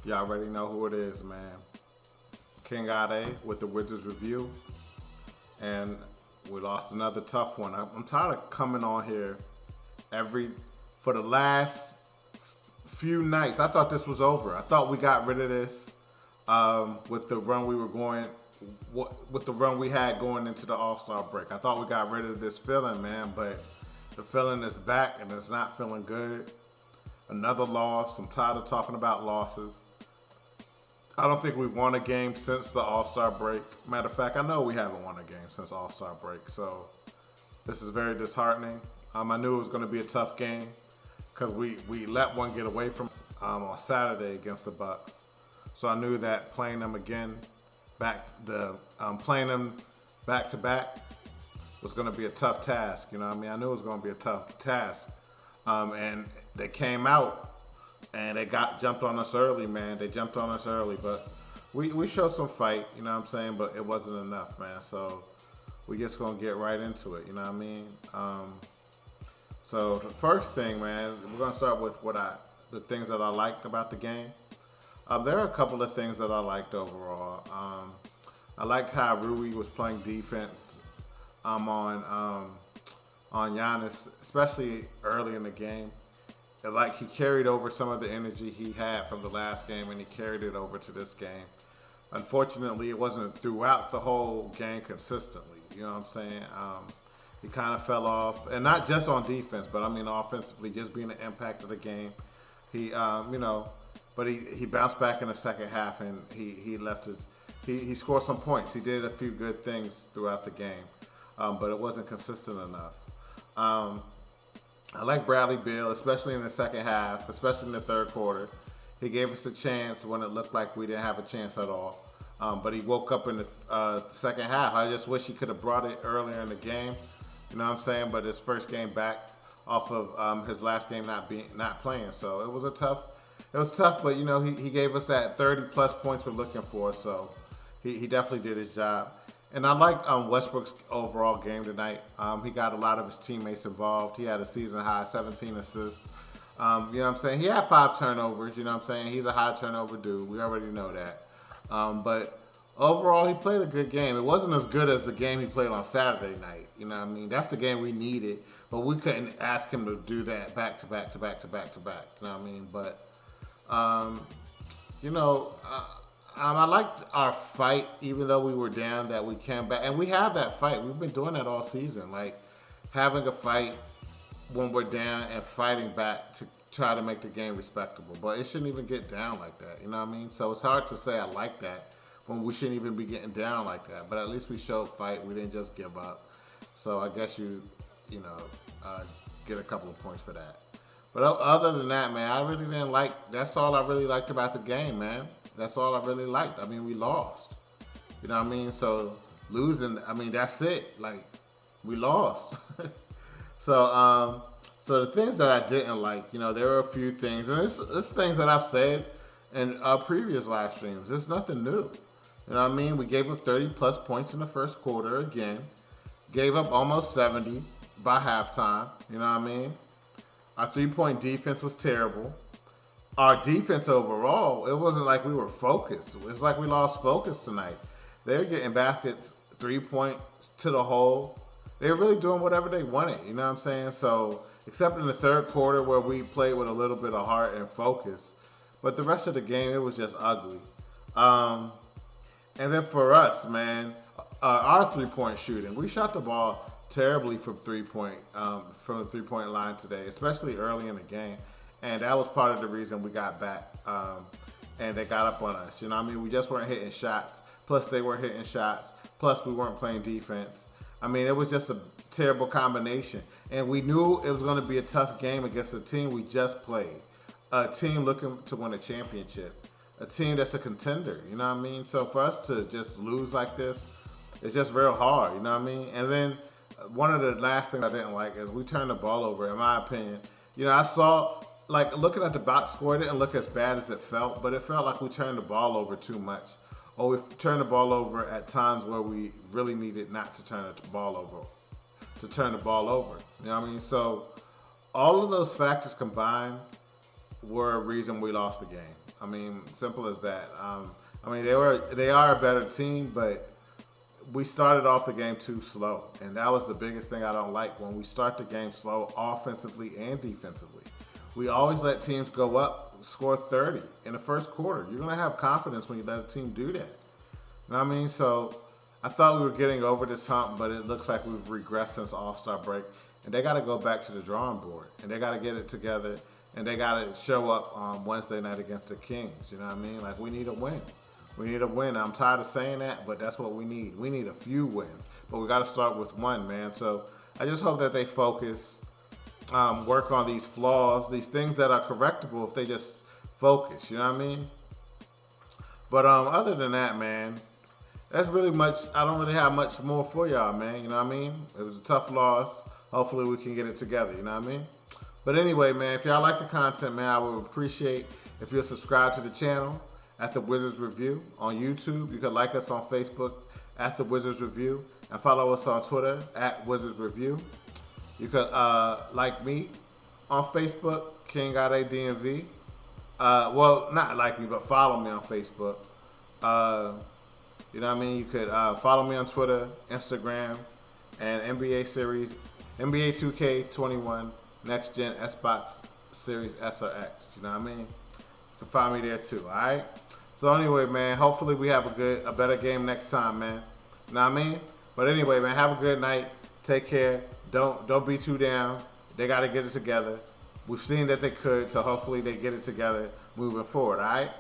Y'all already know who it is, man. King Ade with the Wizards Review. And we lost another tough one. I'm tired of coming on here every for the last few nights. I thought this was over. I thought we got rid of this with the run we were going, with the run we had going into the All Star break. I thought we got rid of this feeling, man, but the feeling is back and it's not feeling good. Another loss. I'm tired of talking about losses. I don't think we've won a game since the All Star break. Matter of fact, I know we haven't won a game since All Star break. So this is very disheartening. I knew it was going to be a tough game because we let one get away from us on Saturday against the Bucks. So I knew that playing them again, playing them back to back was going to be a tough task. You know what I mean? I knew it was going to be a tough task. And they came out and they got jumped on us early, man. They jumped on us early, but we showed some fight, you know what I'm saying? But it wasn't enough, man. So we just gonna get right into it, you know what I mean? So the first thing, man, we're gonna start with the things that I liked about the game. There are a couple of things that I liked overall. I liked how Rui was playing defense on Giannis, especially early in the game. Like he carried over some of the energy he had from the last game and he carried it over to this game. Unfortunately, it wasn't throughout the whole game consistently. You know what I'm saying? He kind of fell off, and not just on defense, but I mean offensively, just being the impact of the game. But he bounced back in the second half and he scored some points. He did a few good things throughout the game, but it wasn't consistent enough. I like Bradley Beal, especially in the second half, especially in the third quarter. He gave us a chance when it looked like we didn't have a chance at all. But he woke up in the second half. I just wish he could have brought it earlier in the game. You know what I'm saying? But his first game back off of his last game not playing. So it was tough, but he gave us that 30 plus points we're looking for. So he definitely did his job. And I liked Westbrook's overall game tonight. He got a lot of his teammates involved. He had a season high 17 assists. You know what I'm saying? He had 5 turnovers. You know what I'm saying? He's a high turnover dude. We already know that. But overall, he played a good game. It wasn't as good as the game he played on Saturday night. You know what I mean? That's the game we needed. But we couldn't ask him to do that back to back to back to back to back. You know what I mean? But, I liked our fight, even though we were down, that we came back. And we have that fight. We've been doing that all season. Like, having a fight when we're down and fighting back to try to make the game respectable. But it shouldn't even get down like that. You know what I mean? So it's hard to say I like that when we shouldn't even be getting down like that. But at least we showed fight. We didn't just give up. So I guess get a couple of points for that. But other than that, man, I really didn't like. That's all I really liked about the game, man. That's all I really liked. I mean, we lost. You know what I mean? So losing, I mean, that's it. Like, we lost. So the things that I didn't like, there were a few things, and it's things that I've said in previous live streams. It's nothing new. You know what I mean? We gave up 30 plus points in the first quarter again. Gave up almost 70 by halftime. You know what I mean? Our 3-point defense was terrible. Our defense overall, it wasn't like we were focused. It's like we lost focus tonight. They were getting baskets, 3 points to the hole. They were really doing whatever they wanted, you know what I'm saying? So, except in the third quarter where we played with a little bit of heart and focus. But the rest of the game, it was just ugly. And then for us, man, our 3-point shooting, we shot the ball terribly from the 3-point line today, especially early in the game. And that was part of the reason we got back and they got up on us. You know what I mean? We just weren't hitting shots. Plus, they weren't hitting shots. Plus, we weren't playing defense. I mean, it was just a terrible combination. And we knew it was going to be a tough game against a team we just played. A team looking to win a championship. A team that's a contender. You know what I mean? So for us to just lose like this, it's just real hard. You know what I mean? And then one of the last things I didn't like is we turned the ball over, in my opinion. I saw, like, looking at the box score, it didn't look as bad as it felt, but it felt like we turned the ball over too much. Or we turned the ball over at times where we really needed not to turn the ball over. You know what I mean? So all of those factors combined were a reason we lost the game. I mean, simple as that. I mean, they are a better team, but we started off the game too slow, and that was the biggest thing I don't like when we start the game slow, offensively and defensively. We always let teams go up, score 30 in the first quarter. You're gonna have confidence when you let a team do that. You know what I mean? So I thought we were getting over this hump, but it looks like we've regressed since All-Star break, and they got to go back to the drawing board, and they got to get it together, and they got to show up on Wednesday night against the Kings. You know what I mean? Like, we need a win. We need a win. I'm tired of saying that, but that's what we need. We need a few wins, but we got to start with one, man. So I just hope that they focus, work on these flaws, these things that are correctable if they just focus. You know what I mean? But other than that, man, that's really much. I don't really have much more for y'all, man. You know what I mean? It was a tough loss. Hopefully we can get it together. You know what I mean? But anyway, man, if y'all like the content, man, I would appreciate if you'll subscribe to the channel at The Wizards Review on YouTube. You can like us on Facebook at The Wizards Review and follow us on Twitter at Wizards Review. You can like me on Facebook, King Ade DMV. Well, not like me, but follow me on Facebook. You know what I mean? You could follow me on Twitter, Instagram, and NBA Series, NBA 2K21, Next Gen Xbox Series S or X. You know what I mean? You can find me there too, all right? So anyway, man, hopefully we have a better game next time, man. You know what I mean? But anyway, man, have a good night. Take care. Don't be too down. They got to get it together. We've seen that they could, so hopefully they get it together moving forward, all right?